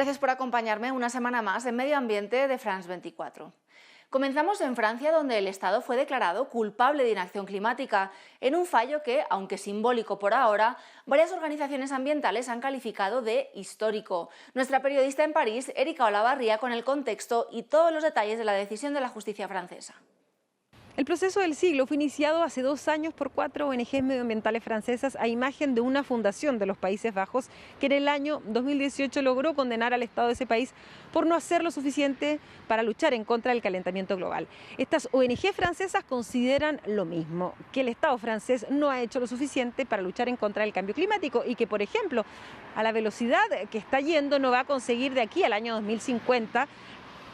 Gracias por acompañarme una semana más en Medio Ambiente de France 24. Comenzamos en Francia, donde el Estado fue declarado culpable de inacción climática, en un fallo que, aunque simbólico por ahora, varias organizaciones ambientales han calificado de histórico. Nuestra periodista en París, Erika Olavarría, con el contexto y todos los detalles de la decisión de la justicia francesa. El proceso del siglo fue iniciado hace 2 años por 4 ONGs medioambientales francesas a imagen de una fundación de los Países Bajos que en el año 2018 logró condenar al Estado de ese país por no hacer lo suficiente para luchar en contra del calentamiento global. Estas ONG francesas consideran lo mismo, que el Estado francés no ha hecho lo suficiente para luchar en contra del cambio climático y que, por ejemplo, a la velocidad que está yendo no va a conseguir de aquí al año 2050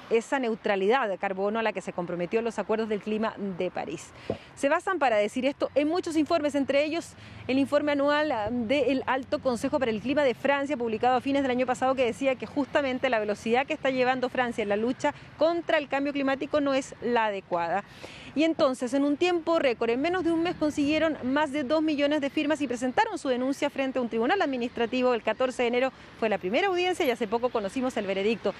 esa neutralidad de carbono a la que se comprometió en los acuerdos del clima de París. Se basan para decir esto en muchos informes, entre ellos el informe anual del Alto Consejo para el Clima de Francia, publicado a fines del año pasado, que decía que justamente la velocidad que está llevando Francia en la lucha contra el cambio climático no es la adecuada. Y entonces, en un tiempo récord, en menos de un mes, consiguieron más de 2 millones de firmas y presentaron su denuncia frente a un tribunal administrativo. El 14 de enero fue la primera audiencia y hace poco conocimos el veredicto.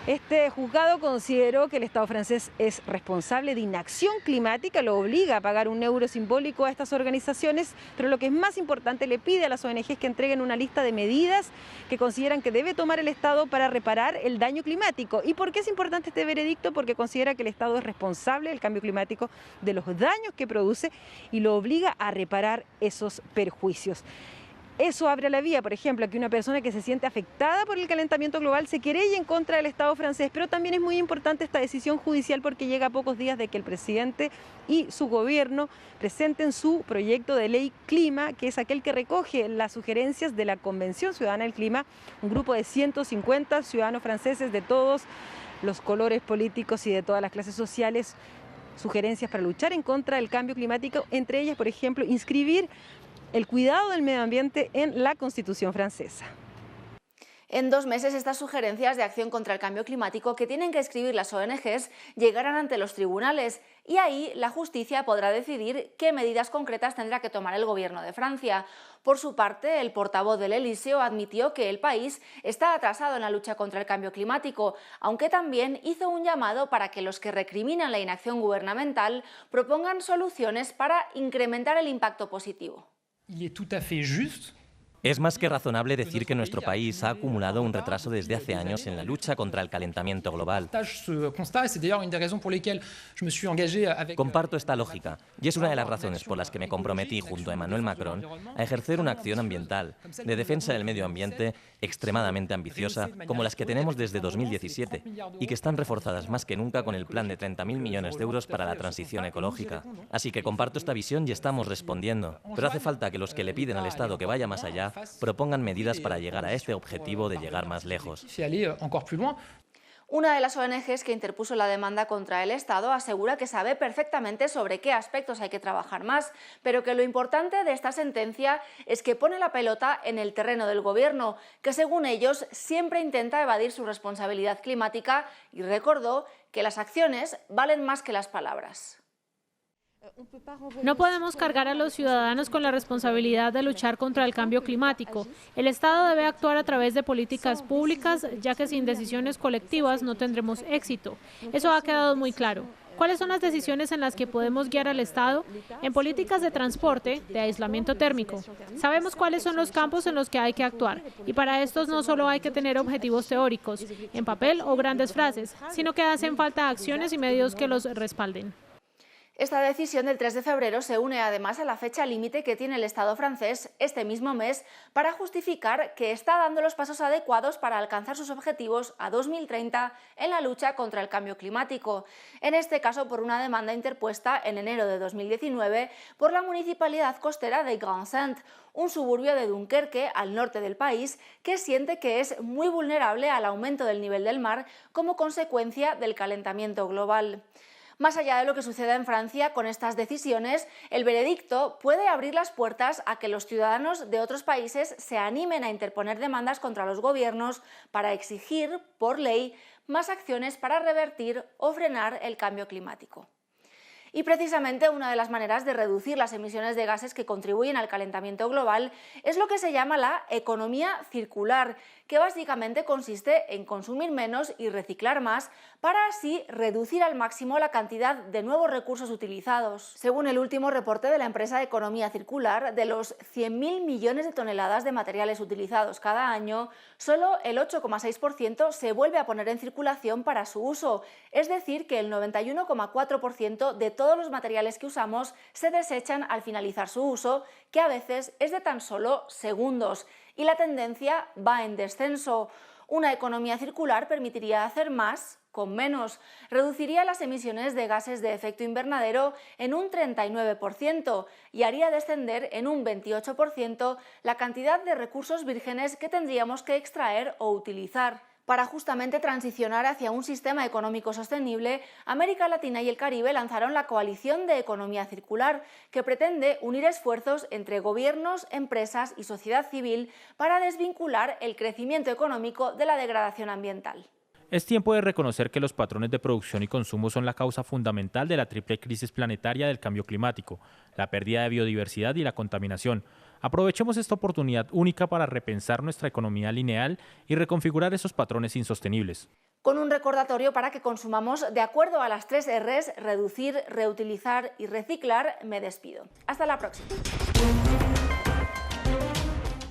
Este juzgado consideró que el Estado francés es responsable de inacción climática, lo obliga a pagar un euro simbólico a estas organizaciones, pero lo que es más importante, le pide a las ONGs que entreguen una lista de medidas que consideran que debe tomar el Estado para reparar el daño climático. ¿Y por qué es importante este veredicto? Porque considera que el Estado es responsable del cambio climático, de los daños que produce y lo obliga a reparar esos perjuicios. Eso abre la vía, por ejemplo, a que una persona que se siente afectada por el calentamiento global se querelle en contra del Estado francés. Pero también es muy importante esta decisión judicial porque llega a pocos días de que el presidente y su gobierno presenten su proyecto de ley clima, que es aquel que recoge las sugerencias de la Convención Ciudadana del Clima, un grupo de 150 ciudadanos franceses de todos los colores políticos y de todas las clases sociales, sugerencias para luchar en contra del cambio climático, entre ellas, por ejemplo, inscribir el cuidado del medio ambiente en la Constitución francesa. En 2 meses, estas sugerencias de acción contra el cambio climático que tienen que escribir las ONGs llegarán ante los tribunales y ahí la justicia podrá decidir qué medidas concretas tendrá que tomar el gobierno de Francia. Por su parte, el portavoz del Elíseo admitió que el país está atrasado en la lucha contra el cambio climático, aunque también hizo un llamado para que los que recriminan la inacción gubernamental propongan soluciones para incrementar el impacto positivo. Es más que razonable decir que nuestro país ha acumulado un retraso desde hace años en la lucha contra el calentamiento global. Comparto esta lógica y es una de las razones por las que me comprometí junto a Emmanuel Macron a ejercer una acción ambiental de defensa del medio ambiente extremadamente ambiciosa como las que tenemos desde 2017 y que están reforzadas más que nunca con el plan de 30.000 millones de euros para la transición ecológica. Así que comparto esta visión y estamos respondiendo, pero hace falta que los que le piden al Estado que vaya más allá propongan medidas para llegar a este objetivo de llegar más lejos. Una de las ONGs que interpuso la demanda contra el Estado asegura que sabe perfectamente sobre qué aspectos hay que trabajar más, pero que lo importante de esta sentencia es que pone la pelota en el terreno del gobierno, que según ellos siempre intenta evadir su responsabilidad climática, y recordó que las acciones valen más que las palabras. No podemos cargar a los ciudadanos con la responsabilidad de luchar contra el cambio climático. El Estado debe actuar a través de políticas públicas, ya que sin decisiones colectivas no tendremos éxito. Eso ha quedado muy claro. ¿Cuáles son las decisiones en las que podemos guiar al Estado? En políticas de transporte, de aislamiento térmico. Sabemos cuáles son los campos en los que hay que actuar, y para estos no solo hay que tener objetivos teóricos, en papel o grandes frases, sino que hacen falta acciones y medios que los respalden. Esta decisión del 3 de febrero se une además a la fecha límite que tiene el Estado francés este mismo mes para justificar que está dando los pasos adecuados para alcanzar sus objetivos a 2030 en la lucha contra el cambio climático. En este caso, por una demanda interpuesta en enero de 2019 por la municipalidad costera de Grand-Saint, un suburbio de Dunkerque, al norte del país, que siente que es muy vulnerable al aumento del nivel del mar como consecuencia del calentamiento global. Más allá de lo que suceda en Francia con estas decisiones, el veredicto puede abrir las puertas a que los ciudadanos de otros países se animen a interponer demandas contra los gobiernos para exigir, por ley, más acciones para revertir o frenar el cambio climático. Y precisamente una de las maneras de reducir las emisiones de gases que contribuyen al calentamiento global es lo que se llama la economía circular, que básicamente consiste en consumir menos y reciclar más para así reducir al máximo la cantidad de nuevos recursos utilizados. Según el último reporte de la empresa de Economía Circular, de los 100.000 millones de toneladas de materiales utilizados cada año, solo el 8,6% se vuelve a poner en circulación para su uso, es decir, que el 91,4% de todos los materiales que usamos se desechan al finalizar su uso, que a veces es de tan solo segundos. Y la tendencia va en descenso. Una economía circular permitiría hacer más con menos, reduciría las emisiones de gases de efecto invernadero en un 39% y haría descender en un 28% la cantidad de recursos vírgenes que tendríamos que extraer o utilizar. Para justamente transicionar hacia un sistema económico sostenible, América Latina y el Caribe lanzaron la Coalición de Economía Circular, que pretende unir esfuerzos entre gobiernos, empresas y sociedad civil para desvincular el crecimiento económico de la degradación ambiental. Es tiempo de reconocer que los patrones de producción y consumo son la causa fundamental de la triple crisis planetaria del cambio climático, la pérdida de biodiversidad y la contaminación. Aprovechemos esta oportunidad única para repensar nuestra economía lineal y reconfigurar esos patrones insostenibles. Con un recordatorio para que consumamos de acuerdo a las 3 Rs, reducir, reutilizar y reciclar, me despido. Hasta la próxima.